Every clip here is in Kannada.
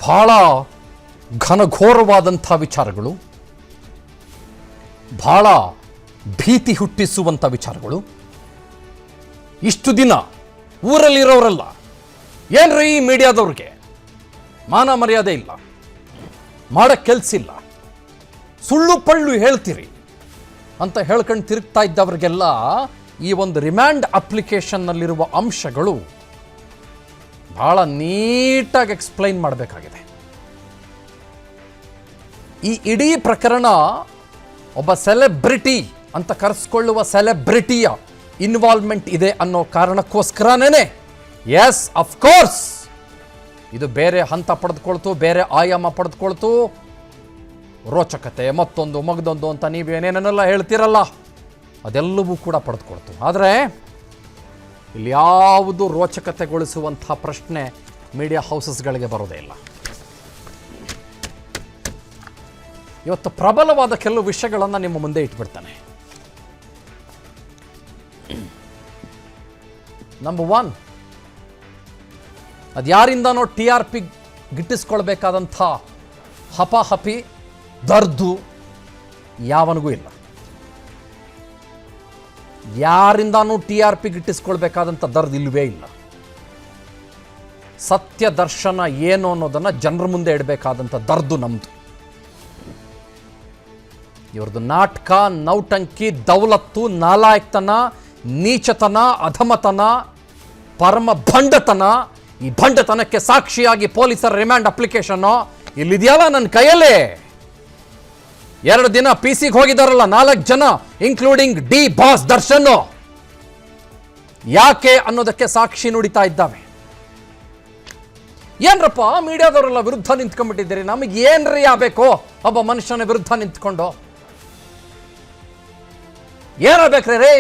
ಬಹಳ ಘನಘೋರವಾದಂಥ ವಿಚಾರಗಳು, ಬಹಳ ಭೀತಿ ಹುಟ್ಟಿಸುವಂಥ ವಿಚಾರಗಳು. ಇಷ್ಟು ದಿನ ಊರಲ್ಲಿರೋರೆಲ್ಲ ಏನ್ರಿ ಈ ಮೀಡಿಯಾದವ್ರಿಗೆ ಮಾನ ಮರ್ಯಾದೆ ಇಲ್ಲ, ಮಾಡೋ ಕೆಲಸ ಇಲ್ಲ, ಸುಳ್ಳು ಪಳ್ಳು ಹೇಳ್ತೀರಿ ಅಂತ ಹೇಳ್ಕೊಂಡು ತಿರುಗ್ತಾ ಇದ್ದವ್ರಿಗೆಲ್ಲ ಈ ಒಂದು ರಿಮ್ಯಾಂಡ್ ಅಪ್ಲಿಕೇಶನ್ನಲ್ಲಿರುವ ಅಂಶಗಳು ಬಹಳ ನೀಟಾಗಿ ಎಕ್ಸ್ಪ್ಲೈನ್ ಮಾಡಬೇಕಾಗಿದೆ. ಈ ಇಡೀ ಪ್ರಕರಣ ಒಬ್ಬ ಸೆಲೆಬ್ರಿಟಿ ಅಂತ ಕರೆಸ್ಕೊಳ್ಳುವ ಸೆಲೆಬ್ರಿಟಿಯ ಇನ್ವಾಲ್ವ್ಮೆಂಟ್ ಇದೆ ಅನ್ನೋ ಕಾರಣಕ್ಕೋಸ್ಕರನೇ ಎಸ್ ಅಫ್ಕೋರ್ಸ್ ಇದು ಬೇರೆ ಹಂತ ಪಡೆದುಕೊಳ್ತು, ಬೇರೆ ಆಯಾಮ ಪಡೆದುಕೊಳ್ತು, ರೋಚಕತೆ ಮತ್ತೊಂದು ಮಗದೊಂದು ಅಂತ ನೀವೇನೇನೆಲ್ಲ ಹೇಳ್ತೀರಲ್ಲ ಅದೆಲ್ಲವೂ ಕೂಡ ಪಡೆದುಕೊಳ್ತು. ಆದರೆ ಇಲ್ಲಿ ಯಾವುದು ರೋಚಕತೆಗೊಳಿಸುವಂಥ ಪ್ರಶ್ನೆ ಮೀಡಿಯಾ ಹೌಸಸ್ಗಳಿಗೆ ಬರೋದೇ ಇಲ್ಲ. ಇವತ್ತು ಪ್ರಬಲವಾದ ಕೆಲವು ವಿಷಯಗಳನ್ನು ನಿಮ್ಮ ಮುಂದೆ ಇಟ್ಬಿಡ್ತಾನೆ. ನಂಬರ್ 1, ಅದು ಯಾರಿಂದನೋ TRP ಗಿಟ್ಟಿಸ್ಕೊಳ್ಬೇಕಾದಂಥ ಹಪಾಹಪಿ ದರ್ದು ಯಾವನಿಗೂ ಇಲ್ಲ. ಯಾರಿಂದಾನೂ TRP ಗಿಟ್ಟಿಸ್ಕೊಳ್ಬೇಕಾದಂಥ ದರ್ದು ಇಲ್ಲವೇ ಇಲ್ಲ. ಸತ್ಯ ದರ್ಶನ ಏನು ಅನ್ನೋದನ್ನು ಜನರ ಮುಂದೆ ಇಡಬೇಕಾದಂಥ ದರ್ದು ನಮ್ಮದು. ಇವ್ರದ್ದು ನಾಟಕ, ನೌಟಂಕಿ, ದೌಲತ್ತು, ನಾಲಾಯಕ್ತನ, ನೀಚತನ, ಅಧಮತನ, ಪರಮ ಭಂಡತನ, ಈ ಭಂಡತನಕ್ಕೆ ಸಾಕ್ಷಿಯಾಗಿ ಪೊಲೀಸರ ರಿಮ್ಯಾಂಡ್ ಅಪ್ಲಿಕೇಶನ್ನು ಇಲ್ಲಿದೆಯಲ್ಲ ನನ್ನ ಕೈಯಲ್ಲೇ. 2 ದಿನ PC ಹೋಗಿದಾರಲ್ಲ 4 ಜನ ಇನ್ಕ್ಲೂಡಿಂಗ್ ಡಿ ಬಾಸ್ ದರ್ಶನ್, ಯಾಕೆ ಅನ್ನೋದಕ್ಕೆ ಸಾಕ್ಷಿ ನುಡಿತಾ ಇದ್ದಾವೆ. ಏನ್ರಪ್ಪ ಮೀಡಿಯಾದವರೆಲ್ಲ ವಿರುದ್ಧ ನಿಂತ್ಕೊಂಡ್ಬಿಟ್ಟಿದ್ದೀರಿ, ನಮಗೆ ಏನ್ರಿ ಆಗಬೇಕು ಒಬ್ಬ ಮನುಷ್ಯನ ವಿರುದ್ಧ ನಿಂತ್ಕೊಂಡು? ಏನಾಗಬೇಕ್ರಿ ರೇ?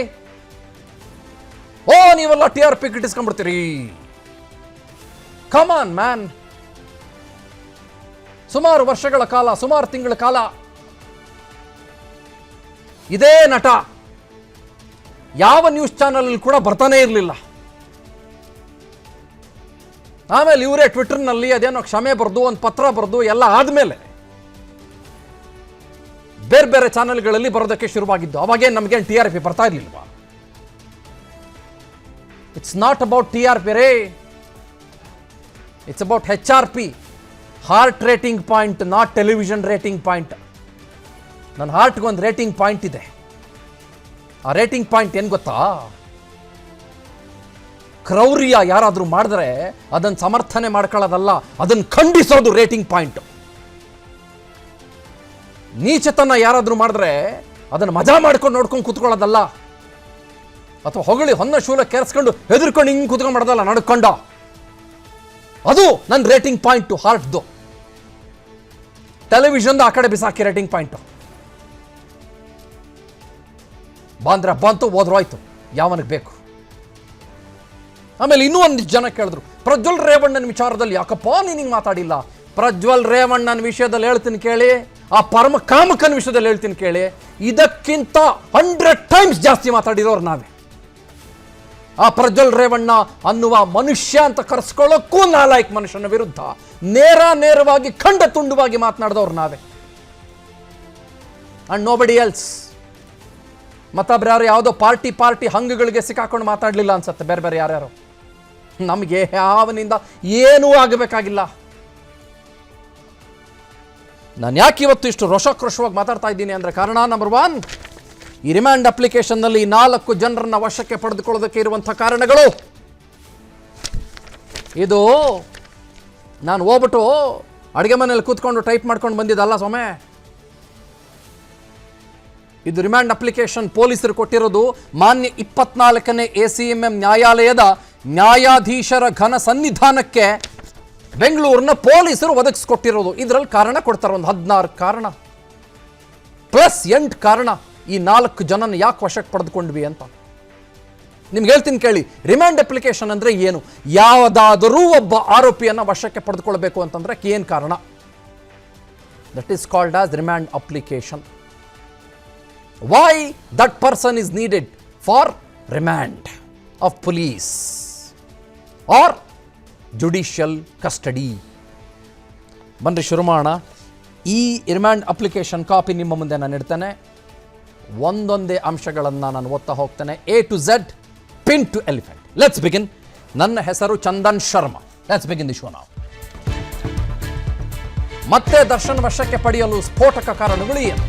ಓ ನೀವೆಲ್ಲ TRP ಗಿಟ್ಟಿಸ್ಕೊಂಡ್ಬಿಡ್ತೀರಿ. ಕಮಾನ್ ಮ್ಯಾನ್, ಸುಮಾರು ವರ್ಷಗಳ ಕಾಲ, ಸುಮಾರು ತಿಂಗಳ ಕಾಲ ಇದೇ ನಟ ಯಾವ ನ್ಯೂಸ್ ಚಾನಲ್ ಕೂಡ ಬರ್ತಾನೆ ಇರಲಿಲ್ಲ. ಆಮೇಲೆ ಇವರೇ ಟ್ವಿಟರ್ನಲ್ಲಿ ಅದೇನೋ ಕ್ಷಮೆ ಬರೆದು ಒಂದು ಪತ್ರ ಬರೆದು ಎಲ್ಲ ಆದಮೇಲೆ ಬೇರೆ ಬೇರೆ ಚಾನಲ್ಗಳಲ್ಲಿ ಬರೋದಕ್ಕೆ ಶುರುವಾಗಿದ್ದು. ಅವಾಗೇನು ನಮಗೇನು TRP ಬರ್ತಾ ಇರಲಿಲ್ವಾ? ಇಟ್ಸ್ ನಾಟ್ ಅಬೌಟ್ TRP ರೇ, it's about HRP, heart rating point, not television rating point. ನನ್ನ ಹಾರ್ಟ್ಗೊಂದು ರೇಟಿಂಗ್ ಪಾಯಿಂಟ್ ಇದೆ. ಆ ರೇಟಿಂಗ್ ಪಾಯಿಂಟ್ ಏನು ಗೊತ್ತಾ? ಕ್ರೌರ್ಯ ಯಾರಾದರೂ ಮಾಡಿದ್ರೆ ಅದನ್ನು ಸಮರ್ಥನೆ ಮಾಡ್ಕೊಳ್ಳೋದಲ್ಲ, ಅದನ್ನು ಖಂಡಿಸೋದು ರೇಟಿಂಗ್ ಪಾಯಿಂಟ್. ನೀಚತನ ಯಾರಾದರೂ ಮಾಡಿದ್ರೆ ಅದನ್ನು ಮಜಾ ಮಾಡ್ಕೊಂಡು ನೋಡ್ಕೊಂಡು ಕೂತ್ಕೊಳ್ಳೋದಲ್ಲ, ಅಥವಾ ಹೊಗಳಿ ಹೊನ್ನ ಶೂಲ ಕೆರೆಸ್ಕೊಂಡು ಹೆದರ್ಕೊಂಡು ಹಿಂಗೆ ಕೂತ್ಕೊಂಡು ಮಾಡೋದಲ್ಲ ನಡ್ಕೊಂಡ. ಅದು ನನ್ನ ರೇಟಿಂಗ್ ಪಾಯಿಂಟು ಹಾರ್ಟ್ದು. ಟೆಲಿವಿಷನ್ದು ಆ ಕಡೆ ಬಿಸಾಕಿ ರೇಟಿಂಗ್ ಪಾಯಿಂಟು. ಬಾಂದ್ರೆ ಬಂತು, ಹೋದ್ರೋಯ್ತು, ಯಾವನಿಗೆ ಬೇಕು. ಆಮೇಲೆ ಇನ್ನೂ ಒಂದು ಜನ ಕೇಳಿದ್ರು, ಪ್ರಜ್ವಲ್ ರೇವಣ್ಣನ ವಿಚಾರದಲ್ಲಿ ಯಾಕಪ್ಪ ನೀನು ಹಿಂಗೆ ಮಾತಾಡಿಲ್ಲ? ಪ್ರಜ್ವಲ್ ರೇವಣ್ಣನ ವಿಷಯದಲ್ಲಿ ಹೇಳ್ತೀನಿ ಕೇಳಿ, ಆ ಪರಮ ಕಾಮಕನ ವಿಷಯದಲ್ಲಿ ಹೇಳ್ತೀನಿ ಕೇಳಿ, ಇದಕ್ಕಿಂತ 100 ಟೈಮ್ಸ್ ಜಾಸ್ತಿ ಮಾತಾಡಿರೋರು ನಾವೇ. ಆ ಪ್ರಜ್ವಲ್ ರೇವಣ್ಣ ಅನ್ನುವ ಮನುಷ್ಯ ಅಂತ ಕರೆಸ್ಕೊಳ್ಳೋಕ್ಕೂ ನಾಲಾಯಕ್ ಮನುಷ್ಯನ ವಿರುದ್ಧ ನೇರವಾಗಿ ಖಂಡ ತುಂಡವಾಗಿ ಮಾತನಾಡಿದವ್ರು ನಾವೇ. And nobody else. ಮತ್ತೊಬ್ರು ಯಾರು ಯಾವುದೋ ಪಾರ್ಟಿ ಹಂಗುಗಳಿಗೆ ಸಿಕ್ಕಾಕೊಂಡು ಮಾತಾಡಲಿಲ್ಲ ಅನ್ಸುತ್ತೆ, ಬೇರೆ ಬೇರೆ ಯಾರ್ಯಾರು. ನಮಗೆ ಯಾವನಿಂದ ಏನೂ ಆಗಬೇಕಾಗಿಲ್ಲ. ನಾನು ಯಾಕೆ ಇವತ್ತು ಇಷ್ಟು ರೋಷಾಕ್ರೋಶವಾಗಿ ಮಾತಾಡ್ತಾ ಇದ್ದೀನಿ ಅಂದರೆ ಕಾರಣ ನಂಬರ್ 1, ಈ ರಿಮ್ಯಾಂಡ್ ಅಪ್ಲಿಕೇಶನ್ನಲ್ಲಿ 4 ಜನರನ್ನ ವಶಕ್ಕೆ ಪಡೆದುಕೊಳ್ಳೋದಕ್ಕೆ ಇರುವಂಥ ಕಾರಣಗಳು. ಇದು ನಾನು ಹೋಗ್ಬಿಟ್ಟು ಅಡುಗೆ ಮನೇಲಿ ಕೂತ್ಕೊಂಡು ಟೈಪ್ ಮಾಡ್ಕೊಂಡು ಬಂದಿದ್ದಲ್ಲ ಸ್ವಾಮಿ. ಇದು ರಿಮ್ಯಾಂಡ್ ಅಪ್ಲಿಕೇಶನ್ ಪೊಲೀಸರು ಕೊಟ್ಟಿರೋದು ಮಾನ್ಯ 24ನೇ ACMM ನ್ಯಾಯಾಲಯದ ನ್ಯಾಯಾಧೀಶರ ಘನ ಸನ್ನಿಧಾನಕ್ಕೆ ಬೆಂಗಳೂರಿನ ಪೊಲೀಸರು ಒದಗಿಸ್ಕೊಟ್ಟಿರೋದು. ಇದರಲ್ಲಿ ಕಾರಣ ಕೊಡ್ತಾರೆ, ಒಂದು 16 ಕಾರಣ ಪ್ಲಸ್ 8 ಕಾರಣ ಈ 4 ಜನನ ಯಾಕೆ ವಶಕ್ಕೆ ಪಡೆದುಕೊಂಡ್ವಿ ಅಂತ ನಿಮ್ಗೆ ಹೇಳ್ತೀನಿ ಕೇಳಿ. ರಿಮ್ಯಾಂಡ್ ಅಪ್ಲಿಕೇಶನ್ ಅಂದರೆ ಏನು? ಯಾವುದಾದರೂ ಒಬ್ಬ ಆರೋಪಿಯನ್ನು ವಶಕ್ಕೆ ಪಡೆದುಕೊಳ್ಬೇಕು ಅಂತಂದ್ರೆ ಏನು ಕಾರಣ? That is called as remand application. Why that person is needed for remand of police or judicial custody. ಬನ್ನಿ ಶುರು ಮಾಡೋಣ. ಈ ರಿಮ್ಯಾಂಡ್ ಅಪ್ಲಿಕೇಶನ್ ಕಾಪಿ ನಿಮ್ಮ ಮುಂದೆ ನಾನು ಇಡ್ತೇನೆ. ಒಂದೊಂದೇ ಅಂಶಗಳನ್ನು ನಾನು ಓದ್ತಾ ಹೋಗ್ತೇನೆ. A to Z, pin to elephant. Let's begin. ನನ್ನ ಹೆಸರು Chandan Sharma. Let's begin the show ನಾವು. ಮತ್ತೆ ದರ್ಶನ್ ವಶಕ್ಕೆ ಪಡೆಯಲು ಸ್ಫೋಟಕ ಕಾರಣಗಳು ಏನು?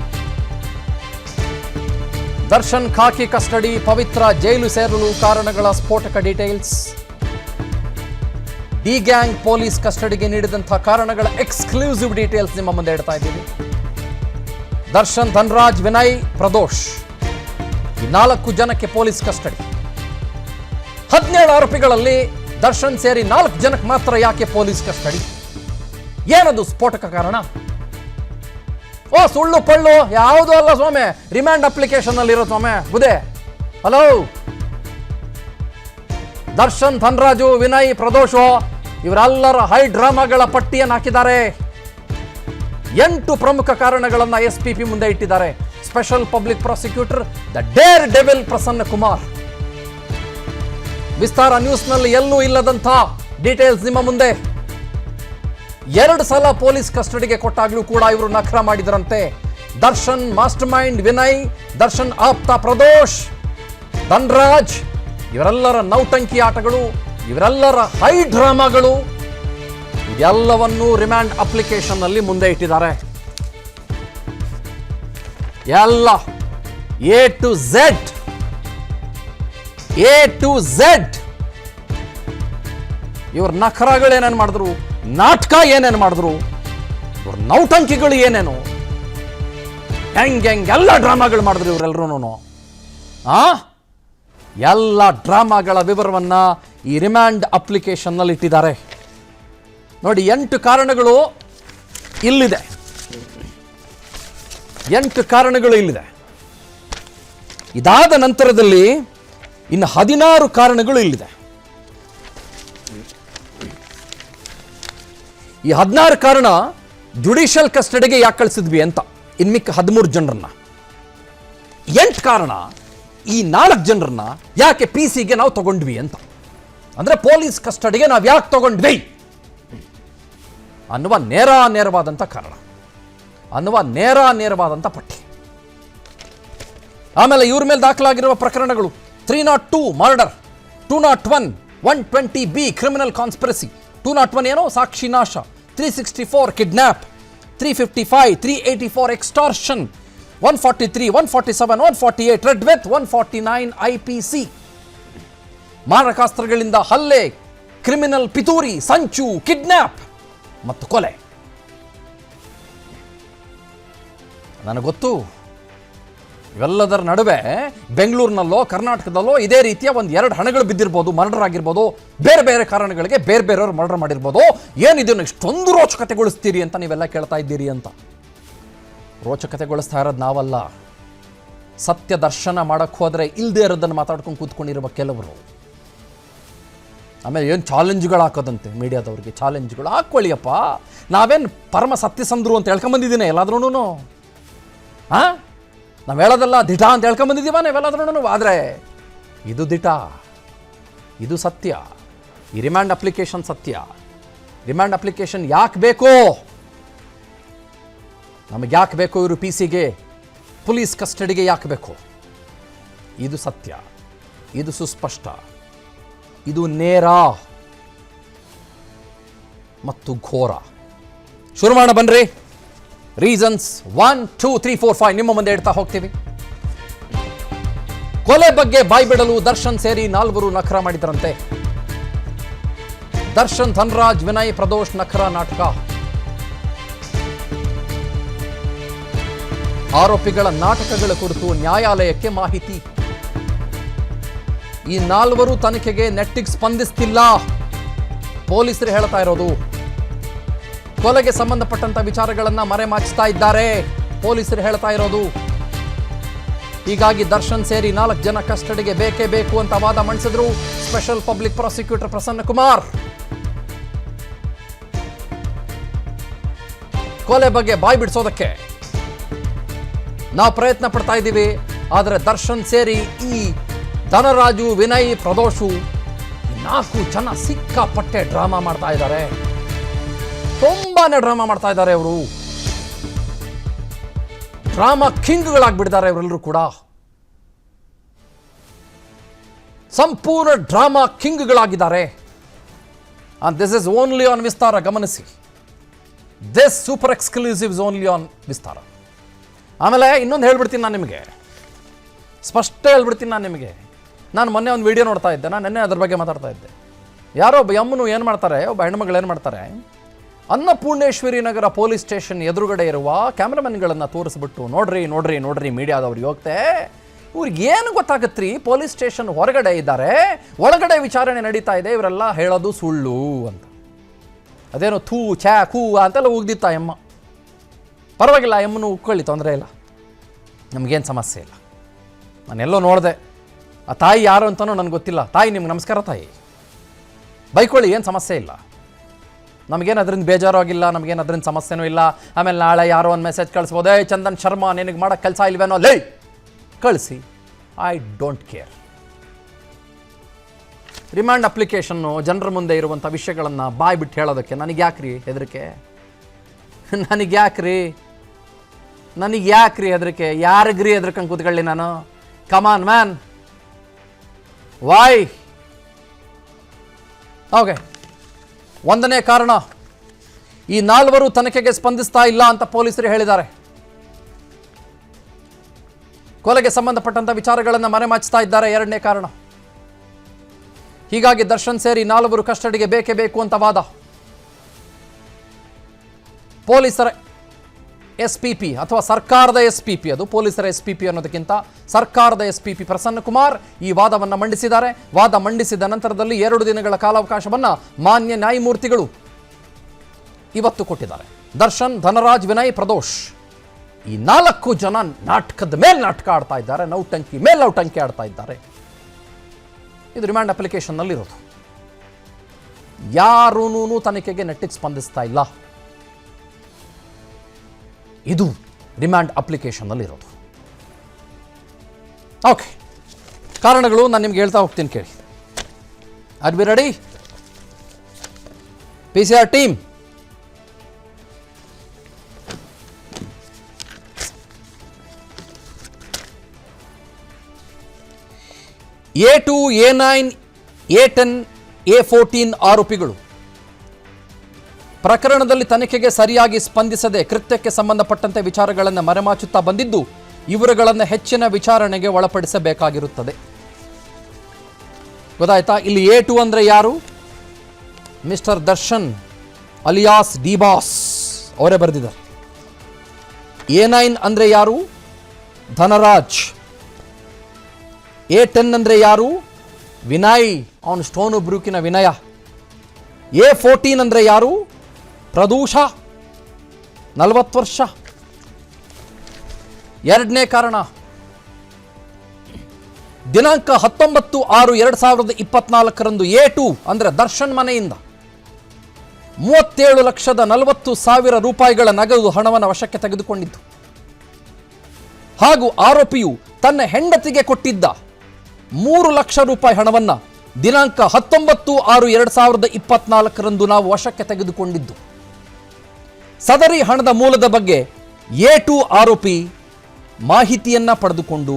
ದರ್ಶನ್ ಖಾಕಿ ಕಸ್ಟಡಿ, ಪವಿತ್ರ ಜೈಲು ಸೇರಲು ಕಾರಣಗಳ ಸ್ಫೋಟಕ ಡೀಟೇಲ್ಸ್. ಡಿ ಗ್ಯಾಂಗ್ ಪೊಲೀಸ್ ಕಸ್ಟಡಿಗೆ ನೀಡಿದಂತಹ ಕಾರಣಗಳ ಎಕ್ಸ್ಕ್ಲೂಸಿವ್ ಡೀಟೇಲ್ಸ್ ನಿಮ್ಮ ಮುಂದೆ ಇಡ್ತಾ ಇದ್ದೀವಿ. ದರ್ಶನ್, ಧನ್ರಾಜ್, ವಿನಯ್, ಪ್ರದೋಷ್ ಈ 4 ಜನಕ್ಕೆ ಪೊಲೀಸ್ ಕಸ್ಟಡಿ. 17 ಆರೋಪಿಗಳಲ್ಲಿ ದರ್ಶನ್ ಸೇರಿ 4 ಜನಕ್ಕೆ ಮಾತ್ರ ಯಾಕೆ ಪೊಲೀಸ್ ಕಸ್ಟಡಿ? ಏನದು ಸ್ಫೋಟಕ ಕಾರಣ? ಸುಳ್ಳು ಪಳ್ಳು ಯಾವುದೂ ಅಲ್ಲ ಸ್ವಾಮಿ. ರಿಮ್ಯಾಂಡ್ ಅಪ್ಲಿಕೇಶನ್ ಅಲ್ಲಿ ಇರೋ ಸ್ವಾಮಿ ಬುದೆ. ಹಲೋ, ದರ್ಶನ್, ಧನ್ರಾಜು, ವಿನಯ್, ಪ್ರದೋಷ್ ಇವರೆಲ್ಲರ ಹೈ ಡ್ರಾಮಾಗಳ ಪಟ್ಟಿಯನ್ನು ಹಾಕಿದ್ದಾರೆ. 8 ಪ್ರಮುಖ ಕಾರಣಗಳನ್ನು SPP ಮುಂದೆ ಇಟ್ಟಿದ್ದಾರೆ. Special public prosecutor the daredevil Prasanna Kumar. Vistara ನ್ಯೂಸ್ನಲ್ಲಿ ಎಲ್ಲೂ ಇಲ್ಲದಂಥ ಡೀಟೇಲ್ಸ್ ನಿಮ್ಮ ಮುಂದೆ. 2 ಸಲ ಪೊಲೀಸ್ ಕಸ್ಟಡಿಗೆ ಕೊಟ್ಟಾಗ್ಲೂ ಕೂಡ ಇವರು ನಖರ ಮಾಡಿದರಂತೆ. ದರ್ಶನ್ ಮಾಸ್ಟರ್ ಮೈಂಡ್ ವಿನಯ್, ದರ್ಶನ್ ಆಪ್ತ ಪ್ರದೋಷ್, ಧನ್ರಾಜ್ ಇವರೆಲ್ಲರ ನೌಟಂಕಿ ಆಟಗಳು, ಇವರೆಲ್ಲರ ಹೈ ಡ್ರಾಮಾಗಳು ಇದೆಲ್ಲವನ್ನೂ ರಿಮ್ಯಾಂಡ್ ಅಪ್ಲಿಕೇಶನ್ ನಲ್ಲಿ ಮುಂದೆ ಇಟ್ಟಿದ್ದಾರೆ. ಎಲ್ಲ A to Z ಇವ್ರ ನಖರಗಳೇನೇನು ಮಾಡಿದ್ರು, ನಾಟಕ ಏನೇನು ಮಾಡಿದ್ರು, ಇವ್ರ ನೌಟಂಕಿಗಳು ಏನೇನು, ಹೆಂಗ್ ಎಲ್ಲ ಡ್ರಾಮಾಗಳು ಮಾಡಿದ್ರು ಇವರೆಲ್ಲರೂ. ಎಲ್ಲ ಡ್ರಾಮಾಗಳ ವಿವರವನ್ನ ಈ ರಿಮ್ಯಾಂಡ್ ಅಪ್ಲಿಕೇಶನ್ ನಲ್ಲಿ ಇಟ್ಟಿದ್ದಾರೆ. ನೋಡಿ, 8 ಕಾರಣಗಳು ಇಲ್ಲಿದೆ. 8 ಕಾರಣಗಳು ಇಲ್ಲಿದೆ. ಇದಾದ ನಂತರದಲ್ಲಿ ಇನ್ನು 16 ಕಾರಣಗಳು ಇಲ್ಲಿದೆ. ಈ 16 ಕಾರಣ ಜುಡಿಷಿಯಲ್ ಕಸ್ಟಡಿಗೆ ಯಾಕೆ ಕಳಿಸಿದ್ವಿ ಅಂತ. ಇನ್ಮಿಕ್ಕ 13 ಜನರನ್ನ. 8 ಕಾರಣ ಈ 4 ಜನರನ್ನ ಯಾಕೆ PC-ಗೆ ನಾವು ತಗೊಂಡ್ವಿ ಅಂತ. ಅಂದ್ರೆ ಪೊಲೀಸ್ ಕಸ್ಟಡಿಗೆ ನಾವು ಯಾಕೆ ತಗೊಂಡ್ವಿ ಅನ್ನುವ ನೇರವಾದಂಥ ಕಾರಣ, ಅನ್ನುವ ನೇರವಾದಂಥ ಪಟ್ಟಿ. ಆಮೇಲೆ ಇವ್ರ ಮೇಲೆ ದಾಖಲಾಗಿರುವ ಪ್ರಕರಣಗಳು: 302 ಮರ್ಡರ್, 201 120B ಕ್ರಿಮಿನಲ್ ಕಾನ್ಸ್ಪಿರಸಿ, 201 ಏನೋ ಸಾಕ್ಷಿ ನಾಶ, 364 kidnap, 355 384 extortion, 143 147 148 red with, 149 IPC ಮಾರಕಾಸ್ತ್ರಗಳಿಂದ ಹಲ್ಲೆ, ಕ್ರಿಮಿನಲ್ ಪಿತೂರಿ, ಸಂಚು, ಕಿಡ್ನಾಪ್ ಮತ್ತು ಕೊಲೆ. ನನಗೆ ಗೊತ್ತು, ಇವೆಲ್ಲದರ ನಡುವೆ ಬೆಂಗಳೂರಿನಲ್ಲೋ ಕರ್ನಾಟಕದಲ್ಲೋ ಇದೇ ರೀತಿಯ 1-2 ಹಣಗಳು ಬಿದ್ದಿರ್ಬೋದು, ಮರ್ಡರ್ ಆಗಿರ್ಬೋದು, ಬೇರೆ ಬೇರೆ ಕಾರಣಗಳಿಗೆ ಬೇರೆಯವರು ಮರ್ಡರ್ ಮಾಡಿರ್ಬೋದು. ಏನಿದನ್ನು ಇಷ್ಟೊಂದು ರೋಚಕತೆಗೊಳಿಸ್ತೀರಿ ಅಂತ ನೀವೆಲ್ಲ ಕೇಳ್ತಾ ಇದ್ದೀರಿ ಅಂತ. ರೋಚಕತೆಗೊಳಿಸ್ತಾ ಇರೋದು ನಾವಲ್ಲ. ಸತ್ಯ ದರ್ಶನ ಮಾಡಕ್ಕೆ ಹೋದರೆ ಇಲ್ಲದೆ ಇರೋದನ್ನು ಮಾತಾಡ್ಕೊಂಡು ಕೂತ್ಕೊಂಡಿರುವ ಕೆಲವರು. ಆಮೇಲೆ ಏನು ಚಾಲೆಂಜ್ಗಳು ಹಾಕೋದಂತೆ ಮೀಡಿಯಾದವ್ರಿಗೆ. ಚಾಲೆಂಜ್ಗಳು ಹಾಕ್ಕೊಳ್ಳಿಯಪ್ಪ, ನಾವೇನು ಪರಮ ಸತ್ಯಸಂದ್ರು ಅಂತ ಹೇಳ್ಕೊಂಬಂದಿದ್ದೀನಿ ಎಲ್ಲಾದ್ರೂ. ನಾವು ಹೇಳೋದಲ್ಲ ದಿಟ ಅಂತ ಹೇಳ್ಕೊಂಬಂದಿದ್ದೀವ ನಾವೆಲ್ಲಾದ್ರೂ. ಆದರೆ ಇದು ದಿಟ, ಇದು ಸತ್ಯ. ಈ ರಿಮ್ಯಾಂಡ್ ಅಪ್ಲಿಕೇಶನ್ ಸತ್ಯ. ರಿಮ್ಯಾಂಡ್ ಅಪ್ಲಿಕೇಶನ್ ಯಾಕೆ ಬೇಕು, ನಮಗೆ ಯಾಕೆ ಬೇಕು, ಇವರು PC-ಗೆ ಪೊಲೀಸ್ ಕಸ್ಟಡಿಗೆ ಯಾಕೆ ಬೇಕು, ಇದು ಸತ್ಯ, ಇದು ಸುಸ್ಪಷ್ಟ, ಇದು ನೇರ ಮತ್ತು ಘೋರ. ಶುರು ಮಾಡೋಣ ಬನ್ರಿ. ರೀಸನ್ಸ್ 1 2 3 4 5 ನಿಮ್ಮ ಮುಂದೆ ಇಡ್ತಾ ಹೋಗ್ತೀವಿ. ಕೊಲೆ ಬಗ್ಗೆ ಬಾಯ್ಬಿಡಲು ದರ್ಶನ್ ಸೇರಿ 4 ನಖರ ಮಾಡಿದರಂತೆ. ದರ್ಶನ್, ಧನ್ರಾಜ್, ವಿನಯ್, ಪ್ರದೋಷ್ ನಖರ ನಾಟಕ. ಆರೋಪಿಗಳ ನಾಟಕಗಳ ಕುರಿತು ನ್ಯಾಯಾಲಯಕ್ಕೆ ಮಾಹಿತಿ. ಈ 4 ತನಿಖೆಗೆ ನೆಟ್ಟಿಗೆ ಸ್ಪಂದಿಸ್ತಿಲ್ಲ ಪೊಲೀಸರು ಹೇಳ್ತಾ ಇರೋದು. ಕೊಲೆಗೆ ಸಂಬಂಧಪಟ್ಟಂತ ವಿಚಾರಗಳನ್ನ ಮರೆಮಾಚ್ತಾ ಇದ್ದಾರೆ ಪೊಲೀಸರು ಹೇಳ್ತಾ ಇರೋದು. ಹೀಗಾಗಿ ದರ್ಶನ್ ಸೇರಿ 4 ಜನ ಕಸ್ಟಡಿಗೆ ಬೇಕೇ ಬೇಕು ಅಂತ ವಾದ ಮಂಡಿಸಿದ್ರು special public prosecutor Prasanna Kumar. ಕೊಲೆ ಬಗ್ಗೆ ಬಾಯಿ ಬಿಡಿಸೋದಕ್ಕೆ ನಾವು ಪ್ರಯತ್ನ ಪಡ್ತಾ ಇದ್ದೀವಿ. ಆದರೆ ದರ್ಶನ್ ಸೇರಿ ಈ ಧನರಾಜು, ವಿನಯ್, ಪ್ರದೋಷು 4 ಜನ ಸಿಕ್ಕಾಪಟ್ಟೆ ಡ್ರಾಮಾ ಮಾಡ್ತಾ ಇದ್ದಾರೆ. ತುಂಬಾನೇ ಡ್ರಾಮಾ ಮಾಡ್ತಾ ಇದ್ದಾರೆ ಅವರು. ಡ್ರಾಮಾ ಕಿಂಗ್ಗಳಾಗ್ಬಿಟ್ಟಿದ್ದಾರೆ ಇವರೆಲ್ಲರೂ ಕೂಡ. ಸಂಪೂರ್ಣ ಡ್ರಾಮಾ ಕಿಂಗ್ಗಳಾಗಿದ್ದಾರೆ. And this is only on Vistara. ಗಮನಿಸಿ, this super exclusive is only on ವಿಸ್ತಾರ. ಆಮೇಲೆ ಇನ್ನೊಂದು ಹೇಳ್ಬಿಡ್ತೀನಿ ನಾನು ನಿಮಗೆ, ಸ್ಪಷ್ಟ ಹೇಳ್ಬಿಡ್ತೀನಿ ನಾನು ನಿಮಗೆ. ನಾನು ಮೊನ್ನೆ ಒಂದು ವಿಡಿಯೋ ನೋಡ್ತಾ ಇದ್ದೆ, ನಾನು ನೆನ್ನೆ ಅದ್ರ ಬಗ್ಗೆ ಮಾತಾಡ್ತಾ ಇದ್ದೆ. ಯಾರೋ ಒಬ್ಬ ಯಮ್ಮನು ಏನು ಮಾಡ್ತಾರೆ, ಒಬ್ಬ ಹೆಣ್ಮಗಳು ಏನು ಮಾಡ್ತಾರೆ, ಅನ್ನಪೂರ್ಣೇಶ್ವರಿ ನಗರ ಪೊಲೀಸ್ ಸ್ಟೇಷನ್ ಎದುರುಗಡೆ ಇರುವ ಕ್ಯಾಮ್ರಾಮನ್ಗಳನ್ನು ತೋರಿಸ್ಬಿಟ್ಟು, ನೋಡ್ರಿ ನೋಡ್ರಿ ನೋಡ್ರಿ ಮೀಡಿಯಾದವ್ರಿಗೆ ಹೋಗ್ತೆ, ಇವ್ರಿಗೆ ಏನು ಗೊತ್ತಾಗತ್ರಿ, ಪೊಲೀಸ್ ಸ್ಟೇಷನ್ ಹೊರಗಡೆ ಇದ್ದಾರೆ, ಒಳಗಡೆ ವಿಚಾರಣೆ ನಡೀತಾ ಇದೆ, ಇವರೆಲ್ಲ ಹೇಳೋದು ಸುಳ್ಳು ಅಂತ. ಅದೇನೋ ಥೂ ಛ್ಯಾ ಖೂ ಅಂತೆಲ್ಲ ಉಗ್ದಿತ್ತ ಎಮ್ಮ. ಪರವಾಗಿಲ್ಲ, ಎಮ್ಮನು ಉಕ್ಕೊಳ್ಳಿ, ತೊಂದರೆ ಇಲ್ಲ, ನಮಗೇನು ಸಮಸ್ಯೆ ಇಲ್ಲ. ನಾನೆಲ್ಲೋ ನೋಡಿದೆ, ಆ ತಾಯಿ ಯಾರು ಅಂತನೂ ನನಗೆ ಗೊತ್ತಿಲ್ಲ. ತಾಯಿ ನಿಮ್ಗೆ ನಮಸ್ಕಾರ ತಾಯಿ, ಬೈಕೊಳ್ಳಿ, ಏನು ಸಮಸ್ಯೆ ಇಲ್ಲ, ನಮಗೇನು ಅದರಿಂದ ಬೇಜಾರು ಆಗಿಲ್ಲ, ನಮಗೇನು ಅದರಿಂದ ಸಮಸ್ಯೆನೂ ಇಲ್ಲ. ಆಮೇಲೆ ನಾಳೆ ಯಾರೋ ಒಂದು ಮೆಸೇಜ್ ಕಳಿಸ್ಬೋದು, ಚಂದನ್ ಶರ್ಮಾ ನಿನಗೆ ಮಾಡೋಕ್ಕೆ ಕೆಲಸ ಇಲ್ವೇನೋ, ಲೇ ಕಳಿಸಿ, I don't care. Remand application ಜನರ ಮುಂದೆ ಇರುವಂಥ ವಿಷಯಗಳನ್ನು ಬಾಯ್ ಬಿಟ್ಟು ಹೇಳೋದಕ್ಕೆ ನನಗೆ ಯಾಕ್ರಿ ಹೆದರಿಕೆ? ನನಗೆ ಯಾಕ್ರಿ ಹೆದರಿಕೆ? ಯಾರಿಗ್ರಿ ಹೆದರ್ಕಂಗೆ ಕೂತ್ಕೊಳ್ಳಿ ನಾನು? Come on man, Y? ಓಕೆ, ಒಂದನೇ ಕಾರಣ, ಈ 4 ತನಿಖೆಗೆ ಸ್ಪಂದಿಸ್ತಾ ಇಲ್ಲ ಅಂತ ಪೊಲೀಸರು ಹೇಳಿದ್ದಾರೆ. ಕೊಲೆಗೆ ಸಂಬಂಧಪಟ್ಟಂತ ವಿಚಾರಗಳನ್ನು ಮರೆಮಾಚ್ತಾ ಇದ್ದಾರೆ. 2ನೇ ಕಾರಣ, ಹೀಗಾಗಿ ದರ್ಶನ್ ಸೇರಿ 4 ಕಸ್ಟಡಿಗೆ ಬೇಕೇ ಬೇಕು ಅಂತ ವಾದ. ಪೊಲೀಸರ SPP ಅಥವಾ ಸರ್ಕಾರದ SPP, ಅದು ಪೊಲೀಸರ SPP ಅನ್ನೋದಕ್ಕಿಂತ ಸರ್ಕಾರದ SPP ಪ್ರಸನ್ನ ಕುಮಾರ್ ಈ ವಾದವನ್ನು ಮಂಡಿಸಿದ್ದಾರೆ. ವಾದ ಮಂಡಿಸಿದ ನಂತರದಲ್ಲಿ 2 ದಿನಗಳ ಕಾಲಾವಕಾಶವನ್ನು ಮಾನ್ಯ ನ್ಯಾಯಮೂರ್ತಿಗಳು ಇವತ್ತು ಕೊಟ್ಟಿದ್ದಾರೆ. ದರ್ಶನ್, ಧನರಾಜ್, ವಿನಯ್, ಪ್ರದೋಷ್ ಈ 4 ಜನ ನಾಟಕದ ಮೇಲೆ ನಾಟಕ ಆಡ್ತಾ ಇದ್ದಾರೆ, ನೌಟಂಕಿ ಮೇಲೆ ನೌಟಂಕಿ ಆಡ್ತಾ ಇದ್ದಾರೆ. ಇದು ರಿಮಾಂಡ್ ಅಪ್ಲಿಕೇಶನ್ನಲ್ಲಿರೋದು. ಯಾರೂ ತನಿಖೆಗೆ ನೆಟ್ಟಿಗೆ ಸ್ಪಂದಿಸ್ತಾ ಇಲ್ಲ. ಇದು ರಿಮಾಂಡ್ ಅಪ್ಲಿಕೇಶನ್ನಲ್ಲಿರೋದು. ಓಕೆ, ಕಾರಣಗಳು ನಾನು ನಿಮ್ಗೆ ಹೇಳ್ತಾ ಹೋಗ್ತೀನಿ, ಕೇಳಿ. R B ready? PCR team, A2, A9, A10, A14 ಆರೋಪಿಗಳು ಪ್ರಕರಣದಲ್ಲಿ ತನಿಖೆಗೆ ಸರಿಯಾಗಿ ಸ್ಪಂದಿಸದೆ ಕೃತ್ಯಕ್ಕೆ ಸಂಬಂಧಪಟ್ಟಂತೆ ವಿಚಾರಗಳನ್ನು ಮರೆಮಾಚುತ್ತಾ ಬಂದಿದ್ದು, ಇವರುಗಳನ್ನು ಹೆಚ್ಚಿನ ವಿಚಾರಣೆಗೆ ಒಳಪಡಿಸಬೇಕಾಗಿರುತ್ತದೆ. ಗೊತ್ತಾಯ್ತಾ? ಇಲ್ಲಿ A2 ಅಂದ್ರೆ ಯಾರು? Mister Darshan alias D boss ಅವರೇ ಬರೆದಿದ್ದಾರೆ. A9 ಅಂದ್ರೆ ಯಾರು? ಧನರಾಜ್. A10 ಅಂದ್ರೆ ಯಾರು? ವಿನಯ್, ಅವನು ಸ್ಟೋನು ಬ್ರೂಕಿನ ವಿನಯ. A14 ಅಂದ್ರೆ ಯಾರು? ಪ್ರದೂಷ, 40 ವರ್ಷ. 2ನೇ ಕಾರಣ, ದಿನಾಂಕ 19/6/2024 A2 ಅಂದ್ರೆ ದರ್ಶನ್ ಮನೆಯಿಂದ 37,40,000 ರೂಪಾಯಿಗಳ ನಗದು ಹಣವನ್ನು ವಶಕ್ಕೆ ತೆಗೆದುಕೊಂಡಿದ್ದು ಹಾಗೂ ಆರೋಪಿಯು ತನ್ನ ಹೆಂಡತಿಗೆ ಕೊಟ್ಟಿದ್ದ 3 ಲಕ್ಷ ರೂಪಾಯಿ ಹಣವನ್ನು ದಿನಾಂಕ 19/6/2024 ನಾವು ವಶಕ್ಕೆ ತೆಗೆದುಕೊಂಡಿದ್ದು. ಸದರಿ ಹಣದ ಮೂಲದ ಬಗ್ಗೆ A2 ಆರೋಪಿ ಮಾಹಿತಿಯನ್ನ ಪಡೆದುಕೊಂಡು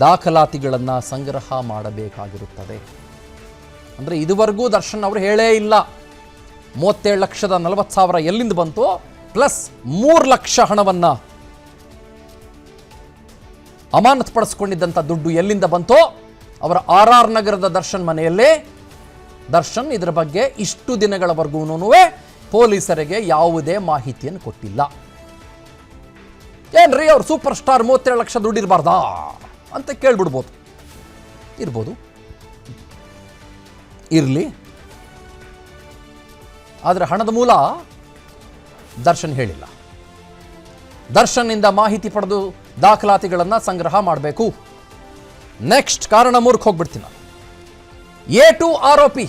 ದಾಖಲಾತಿಗಳನ್ನು ಸಂಗ್ರಹ ಮಾಡಬೇಕಾಗಿರುತ್ತದೆ. ಅಂದರೆ ಇದುವರೆಗೂ ದರ್ಶನ್ ಅವರು ಹೇಳೇ ಇಲ್ಲ 37,40,000 ಎಲ್ಲಿಂದ ಬಂತು, ಪ್ಲಸ್ 3 ಲಕ್ಷ ಹಣವನ್ನು ಅಮಾನತು ಪಡಿಸ್ಕೊಂಡಿದ್ದಂಥ ದುಡ್ಡು ಎಲ್ಲಿಂದ ಬಂತೋ ಅವರ RR ನಗರದ ದರ್ಶನ್ ಮನೆಯಲ್ಲೇ. ದರ್ಶನ್ ಇದರ ಬಗ್ಗೆ ಇಷ್ಟು ದಿನಗಳವರೆಗೂ ಪೊಲೀಸರಿಗೆ ಯಾವುದೇ ಮಾಹಿತಿಯನ್ನು ಕೊಟ್ಟಿಲ್ಲ. ಏನ್ರಿ ಅವ್ರು ಸೂಪರ್ ಸ್ಟಾರ್ 37 ಲಕ್ಷ ದುಡ್ಡು ಇರಬಾರ್ದಾ ಅಂತ ಕೇಳ್ಬಿಡ್ಬೋದು. ಇರ್ಬೋದು, ಇರಲಿ. ಆದರೆ ಹಣದ ಮೂಲ ದರ್ಶನ್ ಹೇಳಿಲ್ಲ. ದರ್ಶನ್ನಿಂದ ಮಾಹಿತಿ ಪಡೆದು ದಾಖಲಾತಿಗಳನ್ನು ಸಂಗ್ರಹ ಮಾಡಬೇಕು. ನೆಕ್ಸ್ಟ್ ಕಾರಣ 3ಕ್ಕೆ ಹೋಗ್ಬಿಡ್ತೀನಿ ನಾನು. A2 ಆರೋಪಿ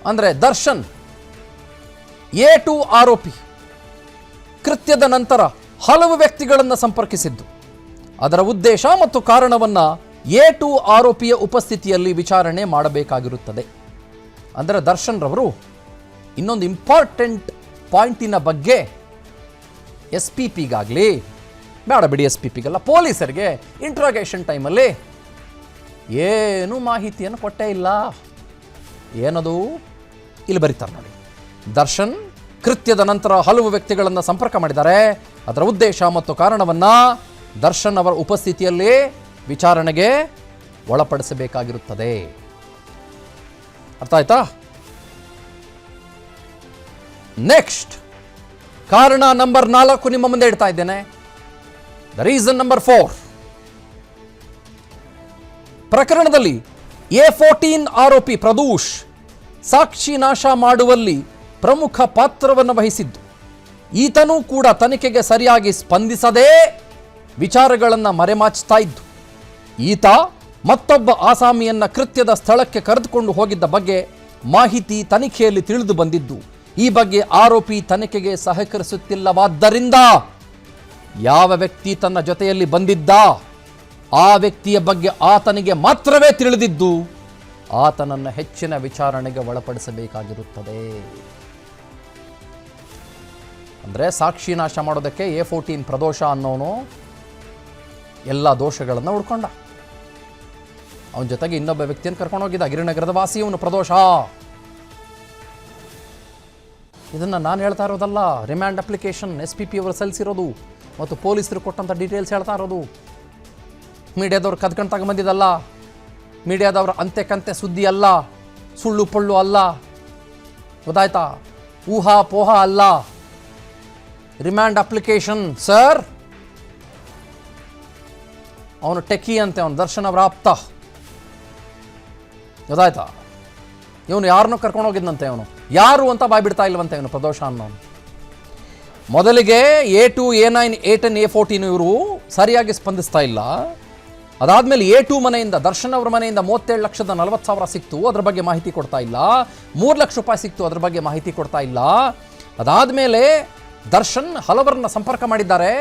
ಅಂದರೆ ದರ್ಶನ್, A2 ಆರೋಪಿ ಕೃತ್ಯದ ನಂತರ ಹಲವು ವ್ಯಕ್ತಿಗಳನ್ನು ಸಂಪರ್ಕಿಸಿದ್ದು, ಅದರ ಉದ್ದೇಶ ಮತ್ತು ಕಾರಣವನ್ನು A2 ಆರೋಪಿಯ ಉಪಸ್ಥಿತಿಯಲ್ಲಿ ವಿಚಾರಣೆ ಮಾಡಬೇಕಾಗಿರುತ್ತದೆ. ಅಂದರೆ ದರ್ಶನ್ ರವರು ಇನ್ನೊಂದು ಇಂಪಾರ್ಟೆಂಟ್ ಪಾಯಿಂಟಿನ ಬಗ್ಗೆ SPPಗಾಗಲಿ, ಬೇಡ ಬಿಡಿ SPPಗಲ್ಲ, ಪೊಲೀಸರಿಗೆ ಇಂಟ್ರೋಗೇಷನ್ ಟೈಮಲ್ಲಿ ಏನೂ ಮಾಹಿತಿಯನ್ನು ಕೊಟ್ಟೇ ಇಲ್ಲ. ಏನದು? ಇಲ್ಲಿ ಬರೀತಾರೆ ನೋಡಿ. ದರ್ಶನ್ ಕೃತ್ಯದ ನಂತರ ಹಲವು ವ್ಯಕ್ತಿಗಳನ್ನು ಸಂಪರ್ಕ ಮಾಡಿದ್ದಾರೆ. ಅದರ ಉದ್ದೇಶ ಮತ್ತು ಕಾರಣವನ್ನು ದರ್ಶನ್ ಅವರ ಉಪಸ್ಥಿತಿಯಲ್ಲಿ ವಿಚಾರಣೆಗೆ ಒಳಪಡಿಸಬೇಕಾಗಿರುತ್ತದೆ. ಅರ್ಥ ಆಯ್ತಾ? ನೆಕ್ಸ್ಟ್ ಕಾರಣ ನಂಬರ್ 4 ನಿಮ್ಮ ಮುಂದೆ ಇಡ್ತಾ ಇದ್ದೇನೆ. The reason number 4. ಪ್ರಕರಣದಲ್ಲಿ A14 ಆರೋಪಿ ಪ್ರದೂಷ್ ಸಾಕ್ಷಿ ನಾಶ ಮಾಡುವಲ್ಲಿ ಪ್ರಮುಖ ಪಾತ್ರವನ್ನು ವಹಿಸಿದ್ದು. ಈತನೂ ಕೂಡ ತನಿಖೆಗೆ ಸರಿಯಾಗಿ ಸ್ಪಂದಿಸದೇ ವಿಚಾರಗಳನ್ನು ಮರೆಮಾಚ್ತಾ ಇದ್ದು. ಈತ ಮತ್ತೊಬ್ಬ ಆಸಾಮಿಯನ್ನ ಕೃತ್ಯದ ಸ್ಥಳಕ್ಕೆ ಕರೆದುಕೊಂಡು ಹೋಗಿದ್ದ ಬಗ್ಗೆ ಮಾಹಿತಿ ತನಿಖೆಯಲ್ಲಿ ತಿಳಿದು ಬಂದಿದ್ದು. ಈ ಬಗ್ಗೆ ಆರೋಪಿ ತನಿಖೆಗೆ ಸಹಕರಿಸುತ್ತಿಲ್ಲವಾದ್ದರಿಂದ ಯಾವ ವ್ಯಕ್ತಿ ತನ್ನ ಜೊತೆಯಲ್ಲಿ ಬಂದಿದ್ದ ಆ ವ್ಯಕ್ತಿಯ ಬಗ್ಗೆ ಆತನಿಗೆ ಮಾತ್ರವೇ ತಿಳಿದಿದ್ದು ಆತನನ್ನು ಹೆಚ್ಚಿನ ವಿಚಾರಣೆಗೆ ಒಳಪಡಿಸಬೇಕಾಗಿರುತ್ತದೆ. ಅಂದರೆ ಸಾಕ್ಷಿ ನಾಶ ಮಾಡೋದಕ್ಕೆ A14 ಪ್ರದೋಷ ಅನ್ನೋನು ಎಲ್ಲ ದೋಷಗಳನ್ನು ಹುಡ್ಕೊಂಡ. ಅವನ ಜೊತೆಗೆ ಇನ್ನೊಬ್ಬ ವ್ಯಕ್ತಿಯನ್ನು ಕರ್ಕೊಂಡು ಹೋಗಿದ್ದ, ಗಿರಿನಗರದ ವಾಸಿ ಇವನು ಪ್ರದೋಷ. ಇದನ್ನು ನಾನು ಹೇಳ್ತಾ ಇರೋದಲ್ಲ, ರಿಮ್ಯಾಂಡ್ ಅಪ್ಲಿಕೇಶನ್ SPP ಅವರು ಸಲ್ಲಿಸಿರೋದು ಮತ್ತು ಪೊಲೀಸರು ಕೊಟ್ಟಂಥ ಡೀಟೇಲ್ಸ್ ಹೇಳ್ತಾ ಇರೋದು. ಮೀಡಿಯಾದವ್ರು ಕದ್ಕೊಂಡು ತಗೊಂಬಂದಿದ್ದಲ್ಲ, ಮೀಡಿಯಾದವ್ರ ಅಂತೆ ಕಂತೆ ಸುದ್ದಿ ಅಲ್ಲ, ಸುಳ್ಳು ಪಳ್ಳು ಅಲ್ಲ, ಗೊತ್ತಾಯ್ತಾ? ಊಹಾ ಪೋಹ ಅಲ್ಲ. Remand application sir. ಅವನು ಟೆಕಿ ಅಂತೆ, ಅವನು ದರ್ಶನ್ ಅವರ ಆಪ್ತ, ಗೊತ್ತಾಯ್ತಾ? ಇವನು ಯಾರನ್ನೂ ಕರ್ಕೊಂಡು ಹೋಗಿದ್ದಂತೆ. ಅವನು ಯಾರು ಅಂತ ಬಾಯ್ಬಿಡ್ತಾ ಇಲ್ವಂತೆ ಇವನು ಪ್ರದೋಷ ಅನ್ನೋನು. ಮೊದಲಿಗೆ A2, A9, A10, A14 ಇವರು ಸರಿಯಾಗಿ ಸ್ಪಂದಿಸ್ತಾ ಇಲ್ಲ. ಅದಾದಮೇಲೆ A2 ಮನೆಯಿಂದ, ದರ್ಶನ್ ಅವರ ಮನೆಯಿಂದ 37,40,000 ಸಿಕ್ತು, ಅದ್ರ ಬಗ್ಗೆ ಮಾಹಿತಿ ಕೊಡ್ತಾ ಇಲ್ಲ. 3 ಲಕ್ಷ ರೂಪಾಯಿ ಸಿಕ್ತು, ಅದ್ರ ಬಗ್ಗೆ ಮಾಹಿತಿ ಕೊಡ್ತಾ ಇಲ್ಲ. ಅದಾದಮೇಲೆ ದರ್ಶನ್ ಹಲವರನ್ನ ಸಂಪರ್ಕ ಮಾಡಿದ್ದಾರೆ,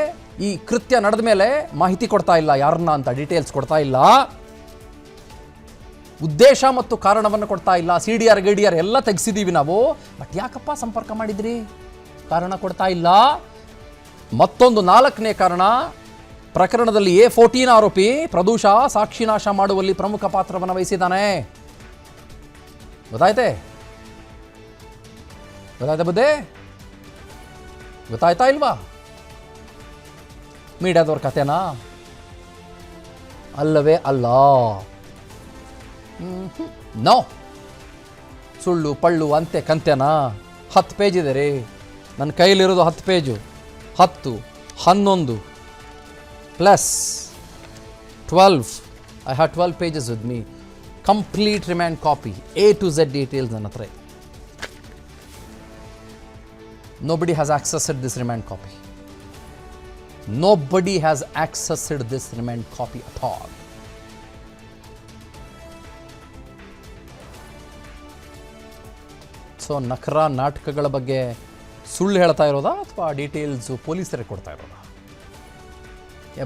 ಈ ಕೃತ್ಯ ನಡೆದ ಮೇಲೆ ಮಾಹಿತಿ ಕೊಡ್ತಾ ಇಲ್ಲ, ಯಾರನ್ನ ಅಂತ ಡೀಟೇಲ್ಸ್ ಕೊಡ್ತಾ ಇಲ್ಲ, ಉದ್ದೇಶ ಮತ್ತು ಕಾರಣವನ್ನು ಕೊಡ್ತಾ ಇಲ್ಲ. CDR GDR ಎಲ್ಲ ತೆಗೆಸಿದ್ದೀವಿ ನಾವು, ಬಟ್ ಯಾಕಪ್ಪ ಸಂಪರ್ಕ ಮಾಡಿದ್ರಿ? ಕಾರಣ ಕೊಡ್ತಾ ಇಲ್ಲ. ಮತ್ತೊಂದು 4ನೇ ಕಾರಣ, ಪ್ರಕರಣದಲ್ಲಿ A14 ಆರೋಪಿ ಪ್ರದೂಷ ಸಾಕ್ಷಿ ನಾಶ ಮಾಡುವಲ್ಲಿ ಪ್ರಮುಖ ಪಾತ್ರವನ್ನು ವಹಿಸಿದ್ದಾನೆ. ಗೊತ್ತಾಯ್ತೆ ಬುದ್ಧೆ? ಗೊತ್ತಾಯ್ತಾ ಇಲ್ವಾ? ಮೀಡಿಯಾದವ್ರ ಕಥೆನಾ? ಅಲ್ಲವೇ ಅಲ್ಲ. ನೋ, ಸುಳ್ಳು ಪಳ್ಳು ಅಂತೆ ಕಂತೆನಾ? 10 ಪೇಜ್ ಇದೆ ರೀ, ನನ್ನ ಕೈಲಿರೋದು 10 page. 10, 11 plus 12. I have 12 pages with me. Complete remand copy, A to Z details ನನ್ನ ಹತ್ರ. Nobody has accessed this remand copy. Nobody has accessed this remand copy at all. So ನಖರ ನಾಟಕಗಳ ಬಗ್ಗೆ ಸುಳ್ಳು ಹೇಳ್ತಾ ಇರೋದಾ ಅಥವಾ ಡೀಟೇಲ್ಸು ಪೊಲೀಸರಿಗೆ ಕೊಡ್ತಾ ಇರೋದಾ?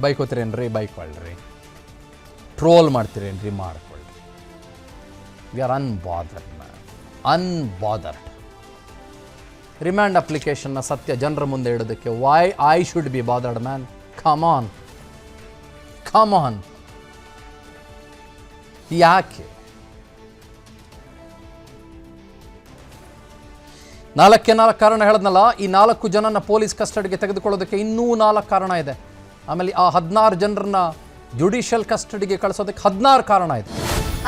ಬೈಕೋತೀರೇನ್ರಿ? ಬೈಕೊಳ್ರಿ. ಟ್ರೋಲ್ ಮಾಡ್ತೀರೇನ್ರಿ? ಮಾಡ್ಕೊಳ್ರಿ. We are unbothered man, unbothered. Remand ಅಪ್ಲಿಕೇಶನ್ನ ಸತ್ಯ ಜನರ ಮುಂದೆ ಇಡೋದಕ್ಕೆ why I should be bothered man? Come on, come on. ಯಾಕೆ? 4 ಕಾರಣ ಹೇಳಿದ್ನಲ್ಲ, ಈ 4 ಜನನ ಪೊಲೀಸ್ ಕಸ್ಟಡಿಗೆ ತೆಗೆದುಕೊಳ್ಳೋದಕ್ಕೆ ಇನ್ನೂ 4 ಕಾರಣ ಇದೆ. ಆಮೇಲೆ ಆ 16 ಜನರನ್ನ ಜುಡಿಷಿಯಲ್ ಕಸ್ಟಡಿಗೆ ಕಳಿಸೋದಕ್ಕೆ 16 ಕಾರಣ ಇದೆ.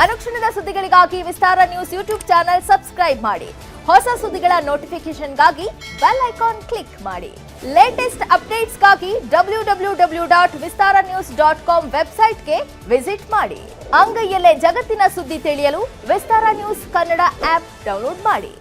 ಅನುಕ್ಷಣದ ಸುದ್ದಿಗಳಿಗಾಗಿ ವಿಸ್ತಾರ ನ್ಯೂಸ್ ಯೂಟ್ಯೂಬ್ ಚಾನೆಲ್ ಸಬ್ಸ್ಕ್ರೈಬ್ ಮಾಡಿ. ಹೊಸ ಸುದ್ದಿಗಳ ನೋಟಿಫಿಕೇಶನ್ಗಾಗಿ ಬೆಲ್ ಐಕಾನ್ ಕ್ಲಿಕ್ ಮಾಡಿ. ಲೇಟೆಸ್ಟ್ ಅಪ್ಡೇಟ್ಸ್ಗಾಗಿ www.vistaranews.com ವೆಬ್ಸೈಟ್ಗೆ ವಿಸಿಟ್ ಮಾಡಿ. ಅಂಗೈಯಲ್ಲೇ ಜಗತ್ತಿನ ಸುದ್ದಿ ತಿಳಿಯಲು ವಿಸ್ತಾರ ನ್ಯೂಸ್ ಕನ್ನಡ ಆಪ್ ಡೌನ್ಲೋಡ್ ಮಾಡಿ.